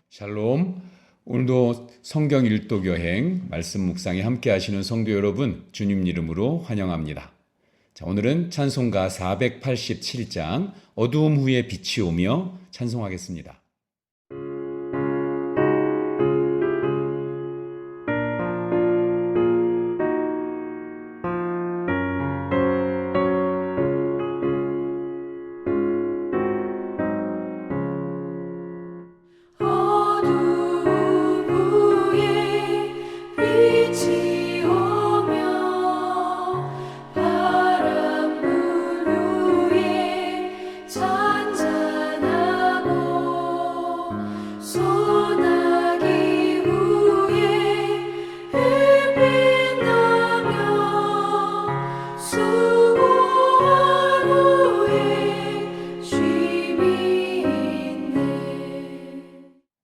샬롬. 오늘도 성경 일독 여행 말씀 묵상에 함께 하시는 성도 여러분, 주님 이름으로 환영합니다. 자, 오늘은 찬송가 487장 어두움 후에 빛이 오며 찬송하겠습니다.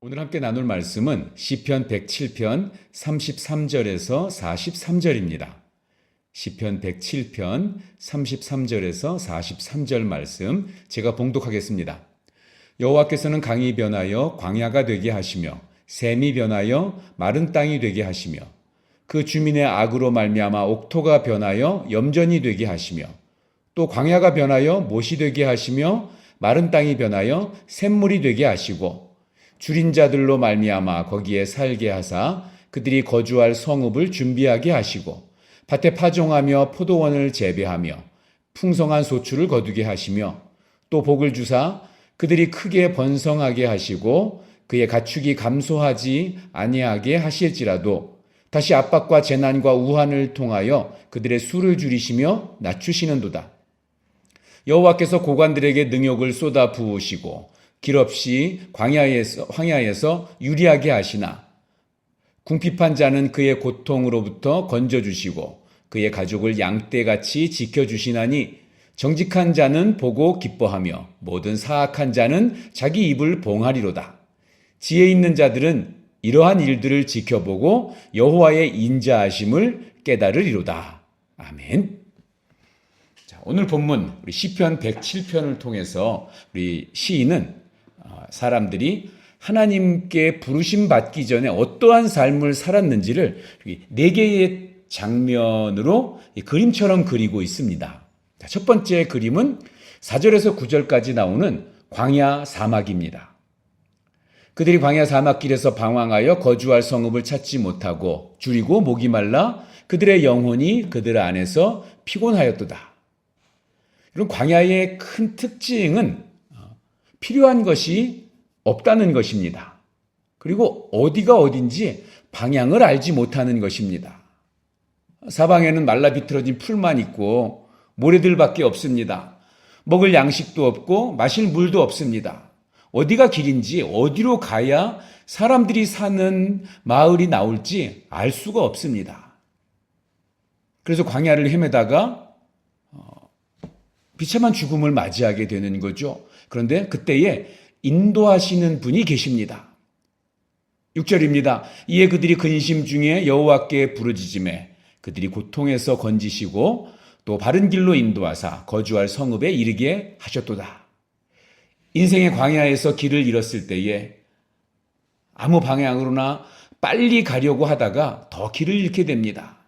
오늘 함께 나눌 말씀은 시편 107편 33절에서 43절입니다. 시편 107편 33절에서 43절 말씀 제가 봉독하겠습니다. 여호와께서는 강이 변하여 광야가 되게 하시며 샘이 변하여 마른 땅이 되게 하시며 그 주민의 악으로 말미암아 옥토가 변하여 염전이 되게 하시며 또 광야가 변하여 못이 되게 하시며 마른 땅이 변하여 샘물이 되게 하시고 줄인 자들로 말미암아 거기에 살게 하사 그들이 거주할 성읍을 준비하게 하시고 밭에 파종하며 포도원을 재배하며 풍성한 소출을 거두게 하시며 또 복을 주사 그들이 크게 번성하게 하시고 그의 가축이 감소하지 아니하게 하실지라도 다시 압박과 재난과 우환을 통하여 그들의 수를 줄이시며 낮추시는도다. 여호와께서 고관들에게 능욕을 쏟아 부으시고 길 없이 황야에서 유리하게 하시나 궁핍한 자는 그의 고통으로부터 건져주시고 그의 가족을 양떼같이 지켜주시나니 정직한 자는 보고 기뻐하며 모든 사악한 자는 자기 입을 봉하리로다. 지혜 있는 자들은 이러한 일들을 지켜보고 여호와의 인자하심을 깨달으리로다. 아멘. 자, 오늘 본문 우리 시편 107편을 통해서 우리 시인은 사람들이 하나님께 부르심 받기 전에 어떠한 삶을 살았는지를 4개의 장면으로 그림처럼 그리고 있습니다. 첫 번째 그림은 4절에서 9절까지 나오는 광야 사막입니다. 그들이 광야 사막길에서 방황하여 거주할 성읍을 찾지 못하고 줄이고 목이 말라 그들의 영혼이 그들 안에서 피곤하였도다. 이런 광야의 큰 특징은 필요한 것이 없다는 것입니다. 그리고 어디가 어딘지 방향을 알지 못하는 것입니다. 사방에는 말라 비틀어진 풀만 있고 모래들밖에 없습니다. 먹을 양식도 없고 마실 물도 없습니다. 어디가 길인지 어디로 가야 사람들이 사는 마을이 나올지 알 수가 없습니다. 그래서 광야를 헤매다가 비참한 죽음을 맞이하게 되는 거죠. 그런데 그때에 인도하시는 분이 계십니다. 6절입니다. 이에 그들이 근심 중에 여호와께 부르짖으매 그들이 고통에서 건지시고 또 바른 길로 인도하사 거주할 성읍에 이르게 하셨도다. 인생의 광야에서 길을 잃었을 때에 아무 방향으로나 빨리 가려고 하다가 더 길을 잃게 됩니다.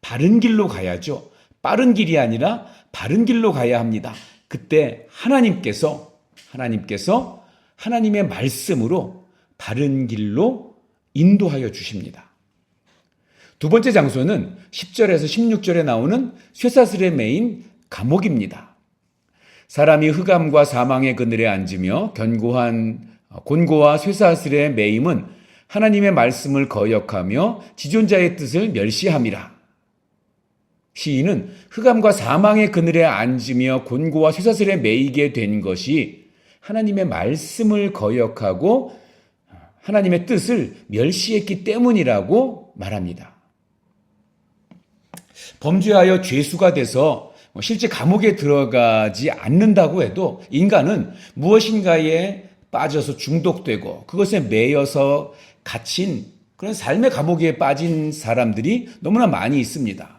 바른 길로 가야죠. 빠른 길이 아니라 바른 길로 가야 합니다. 그때 하나님께서 하나님의 말씀으로 바른 길로 인도하여 주십니다. 두 번째 장소는 10절에서 16절에 나오는 쇠사슬에 매인 감옥입니다. 사람이 흑암과 사망의 그늘에 앉으며 곤고와 쇠사슬의 매임은 하나님의 말씀을 거역하며 지존자의 뜻을 멸시함이라. 시인은 흑암과 사망의 그늘에 앉으며 곤고와 쇠사슬에 매이게 된 것이 하나님의 말씀을 거역하고 하나님의 뜻을 멸시했기 때문이라고 말합니다. 범죄하여 죄수가 돼서 실제 감옥에 들어가지 않는다고 해도 인간은 무엇인가에 빠져서 중독되고 그것에 매여서 갇힌 그런 삶의 감옥에 빠진 사람들이 너무나 많이 있습니다.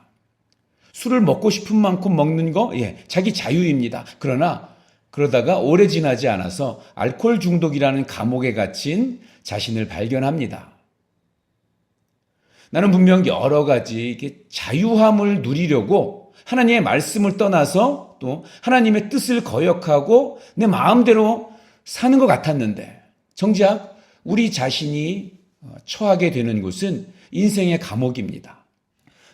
술을 먹고 싶은 만큼 먹는 거, 자기 자유입니다. 그러나 그러다가 오래 지나지 않아서 알코올 중독이라는 감옥에 갇힌 자신을 발견합니다. 나는 분명 여러 가지 이렇게 자유함을 누리려고 하나님의 말씀을 떠나서 또 하나님의 뜻을 거역하고 내 마음대로 사는 것 같았는데 정작 우리 자신이 처하게 되는 곳은 인생의 감옥입니다.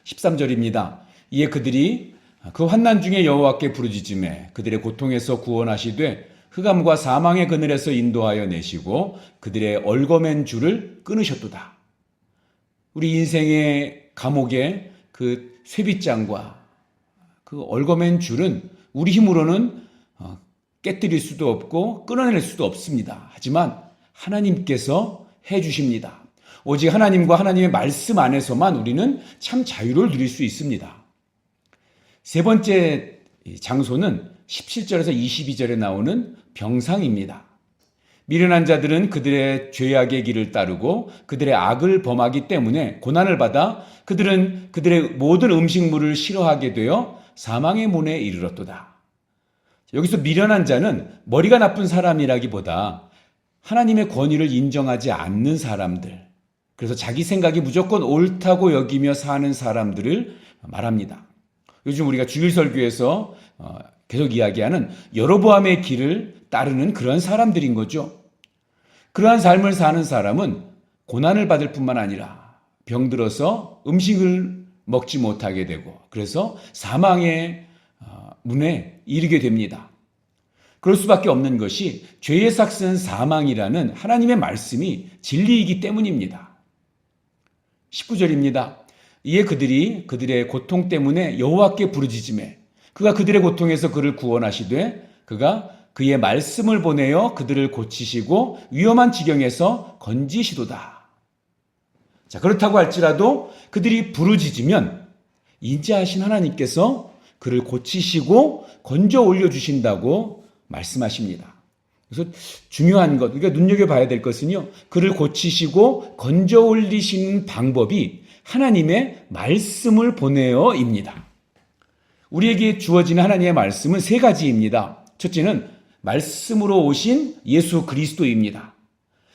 13절입니다. 이에 그들이 그 환난 중에 여호와께 부르짖음에 그들의 고통에서 구원하시되 흑암과 사망의 그늘에서 인도하여 내시고 그들의 얽어맨 줄을 끊으셨도다. 우리 인생의 감옥의 그 쇠빗장과 그 얽어맨 줄은 우리 힘으로는 깨뜨릴 수도 없고 끊어낼 수도 없습니다. 하지만 하나님께서 해주십니다. 오직 하나님과 하나님의 말씀 안에서만 우리는 참 자유를 누릴 수 있습니다. 세 번째 장소는 17절에서 22절에 나오는 병상입니다. 미련한 자들은 그들의 죄악의 길을 따르고 그들의 악을 범하기 때문에 고난을 받아 그들은 그들의 모든 음식물을 싫어하게 되어 사망의 문에 이르렀도다. 여기서 미련한 자는 머리가 나쁜 사람이라기보다 하나님의 권위를 인정하지 않는 사람들, 그래서 자기 생각이 무조건 옳다고 여기며 사는 사람들을 말합니다. 요즘 우리가 주일설교에서 계속 이야기하는 여로보암의 길을 따르는 그런 사람들인 거죠. 그러한 삶을 사는 사람은 고난을 받을 뿐만 아니라 병들어서 음식을 먹지 못하게 되고 그래서 사망의 문에 이르게 됩니다. 그럴 수밖에 없는 것이 죄의 삭은 사망이라는 하나님의 말씀이 진리이기 때문입니다. 19절입니다. 이에 그들이 그들의 고통 때문에 여호와께 부르짖으매 그가 그들의 고통에서 그를 구원하시되 그가 그의 말씀을 보내어 그들을 고치시고 위험한 지경에서 건지시도다. 자, 그렇다고 할지라도 그들이 부르짖으면 인자하신 하나님께서 그를 고치시고 건져 올려주신다고 말씀하십니다. 그래서 중요한 것, 우리가 눈여겨봐야 될 것은요, 그를 고치시고 건져 올리시는 방법이 하나님의 말씀을 보내어입니다. 우리에게 주어지는 하나님의 말씀은 세 가지입니다. 첫째는 말씀으로 오신 예수 그리스도입니다.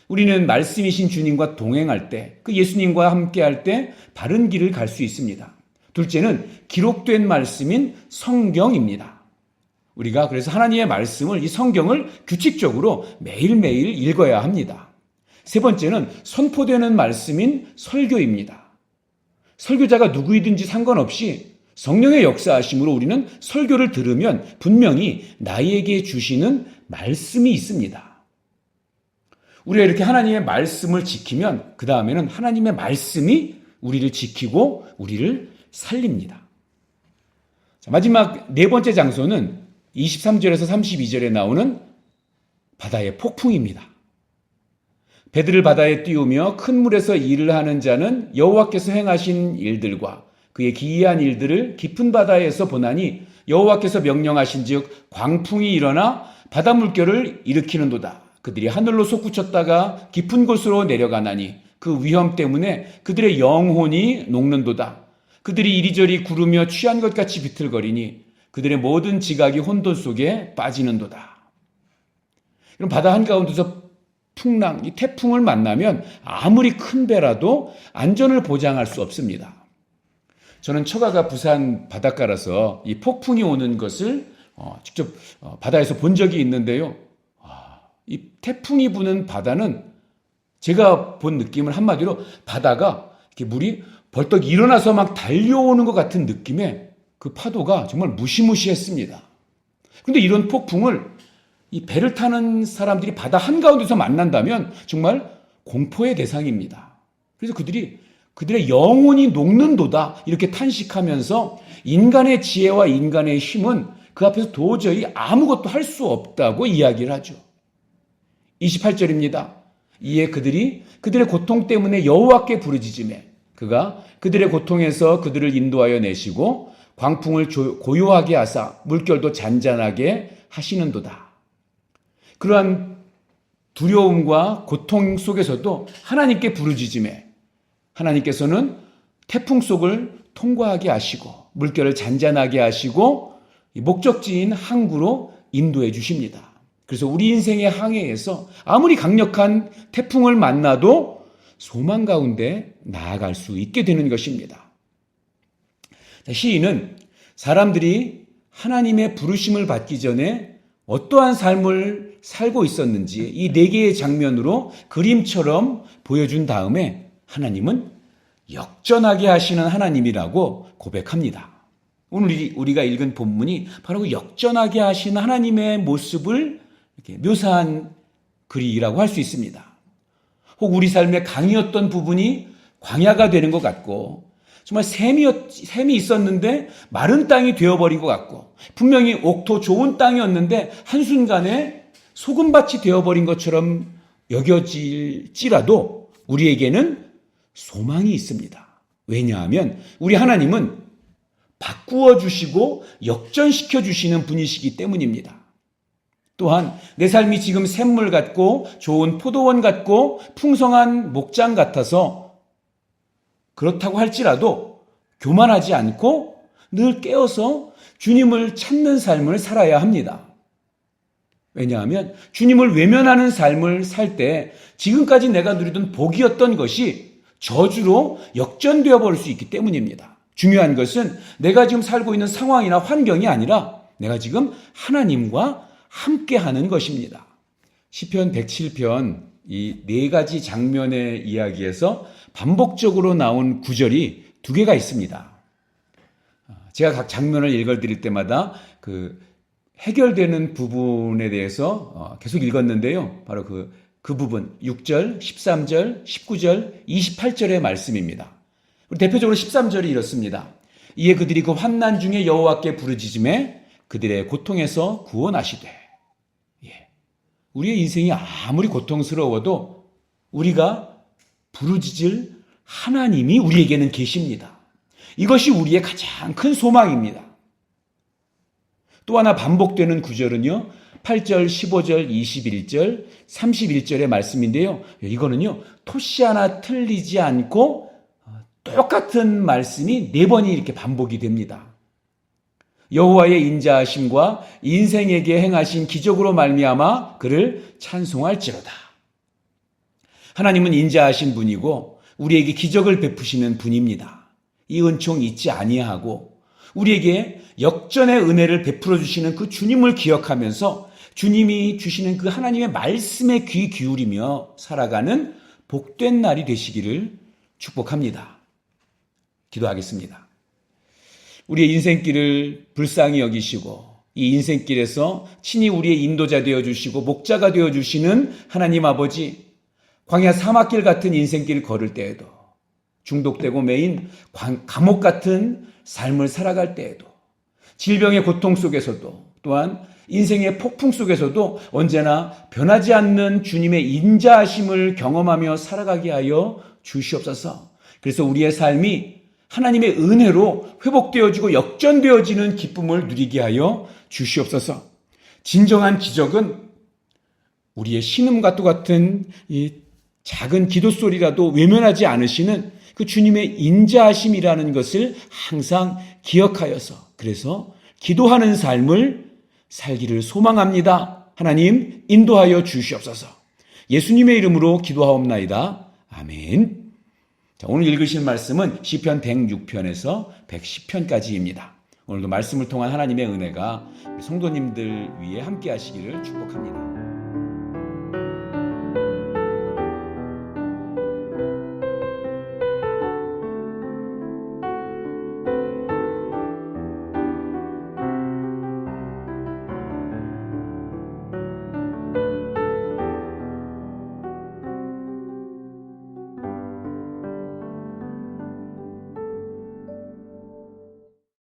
우리는 말씀이신 주님과 동행할 때, 그 예수님과 함께할 때 바른 길을 갈 수 있습니다. 둘째는 기록된 말씀인 성경입니다. 우리가 그래서 하나님의 말씀을, 이 성경을 규칙적으로 매일매일 읽어야 합니다. 세 번째는 선포되는 말씀인 설교입니다. 설교자가 누구이든지 상관없이 성령의 역사하심으로 우리는 설교를 들으면 분명히 나에게 주시는 말씀이 있습니다. 우리가 이렇게 하나님의 말씀을 지키면 그 다음에는 하나님의 말씀이 우리를 지키고 우리를 살립니다. 자, 마지막 네 번째 장소는 23절에서 32절에 나오는 바다의 폭풍입니다. 배들을 바다에 띄우며 큰 물에서 일을 하는 자는 여호와께서 행하신 일들과 그의 기이한 일들을 깊은 바다에서 보나니 여호와께서 명령하신즉 광풍이 일어나 바다 물결을 일으키는도다. 그들이 하늘로 솟구쳤다가 깊은 곳으로 내려가나니 그 위험 때문에 그들의 영혼이 녹는도다. 그들이 이리저리 구르며 취한 것 같이 비틀거리니 그들의 모든 지각이 혼돈 속에 빠지는도다. 그럼 바다 한가운데서 풍랑, 이 태풍을 만나면 아무리 큰 배라도 안전을 보장할 수 없습니다. 저는 처가가 부산 바닷가라서 이 폭풍이 오는 것을 직접 바다에서 본 적이 있는데요. 이 태풍이 부는 바다는 제가 본 느낌을 한마디로 바다가 이렇게 물이 벌떡 일어나서 막 달려오는 것 같은 느낌의 그 파도가 정말 무시무시했습니다. 그런데 이런 폭풍을 이 배를 타는 사람들이 바다 한가운데서 만난다면 정말 공포의 대상입니다. 그래서 그들의 영혼이 녹는도다 이렇게 탄식하면서 인간의 지혜와 인간의 힘은 그 앞에서 도저히 아무것도 할 수 없다고 이야기를 하죠. 28절입니다. 이에 그들이 그들의 고통 때문에 여호와께 부르짖으매 그가 그들의 고통에서 그들을 인도하여 내시고 광풍을 고요하게 하사 물결도 잔잔하게 하시는도다. 그러한 두려움과 고통 속에서도 하나님께 부르짖으매 하나님께서는 태풍 속을 통과하게 하시고 물결을 잔잔하게 하시고 목적지인 항구로 인도해 주십니다. 그래서 우리 인생의 항해에서 아무리 강력한 태풍을 만나도 소망 가운데 나아갈 수 있게 되는 것입니다. 시인은 사람들이 하나님의 부르심을 받기 전에 어떠한 삶을 살고 있었는지 이 네 개의 장면으로 그림처럼 보여준 다음에 하나님은 역전하게 하시는 하나님이라고 고백합니다. 오늘 우리가 읽은 본문이 바로 그 역전하게 하시는 하나님의 모습을 이렇게 묘사한 글이라고 할 수 있습니다. 혹 우리 삶의 강이었던 부분이 광야가 되는 것 같고 정말 샘이 있었는데 마른 땅이 되어버린 것 같고 분명히 옥토 좋은 땅이었는데 한순간에 소금밭이 되어버린 것처럼 여겨질지라도 우리에게는 소망이 있습니다. 왜냐하면 우리 하나님은 바꾸어 주시고 역전시켜 주시는 분이시기 때문입니다. 또한 내 삶이 지금 샘물 같고 좋은 포도원 같고 풍성한 목장 같아서 그렇다고 할지라도 교만하지 않고 늘 깨어서 주님을 찾는 삶을 살아야 합니다. 왜냐하면 주님을 외면하는 삶을 살 때 지금까지 내가 누리던 복이었던 것이 저주로 역전되어 버릴 수 있기 때문입니다. 중요한 것은 내가 지금 살고 있는 상황이나 환경이 아니라 내가 지금 하나님과 함께하는 것입니다. 시편 107편 이 네 가지 장면의 이야기에서 반복적으로 나온 구절이 두 개가 있습니다. 제가 각 장면을 읽어드릴 때마다 그 해결되는 부분에 대해서 계속 읽었는데요. 바로 그 부분 6절, 13절, 19절, 28절의 말씀입니다. 대표적으로 13절이 이렇습니다. 이에 그들이 그 환난 중에 여호와께 부르짖음에 그들의 고통에서 구원하시되. 우리의 인생이 아무리 고통스러워도 우리가 부르짖을 하나님이 우리에게는 계십니다. 이것이 우리의 가장 큰 소망입니다. 또 하나 반복되는 구절은요. 8절, 15절, 21절, 31절의 말씀인데요. 이거는요. 토시 하나 틀리지 않고 똑같은 말씀이 네 번이 이렇게 반복이 됩니다. 여호와의 인자하심과 인생에게 행하신 기적으로 말미암아 그를 찬송할지로다. 하나님은 인자하신 분이고 우리에게 기적을 베푸시는 분입니다. 이 은총 잊지 아니하고 우리에게 역전의 은혜를 베풀어 주시는 그 주님을 기억하면서 주님이 주시는 그 하나님의 말씀에 귀 기울이며 살아가는 복된 날이 되시기를 축복합니다. 기도하겠습니다. 우리의 인생길을 불쌍히 여기시고 이 인생길에서 친히 우리의 인도자 되어주시고 목자가 되어주시는 하나님 아버지, 광야 사막길 같은 인생길을 걸을 때에도 중독되고 매인 감옥 같은 삶을 살아갈 때에도 질병의 고통 속에서도 또한 인생의 폭풍 속에서도 언제나 변하지 않는 주님의 인자하심을 경험하며 살아가게 하여 주시옵소서. 그래서 우리의 삶이 하나님의 은혜로 회복되어지고 역전되어지는 기쁨을 누리게 하여 주시옵소서. 진정한 기적은 우리의 신음과 똑같은 이 작은 기도 소리라도 외면하지 않으시는 그 주님의 인자하심이라는 것을 항상 기억하여서 그래서 기도하는 삶을 살기를 소망합니다. 하나님 인도하여 주시옵소서. 예수님의 이름으로 기도하옵나이다. 아멘. 자, 오늘 읽으실 말씀은 시편 106편에서 110편까지입니다. 오늘도 말씀을 통한 하나님의 은혜가 성도님들 위에 함께 하시기를 축복합니다.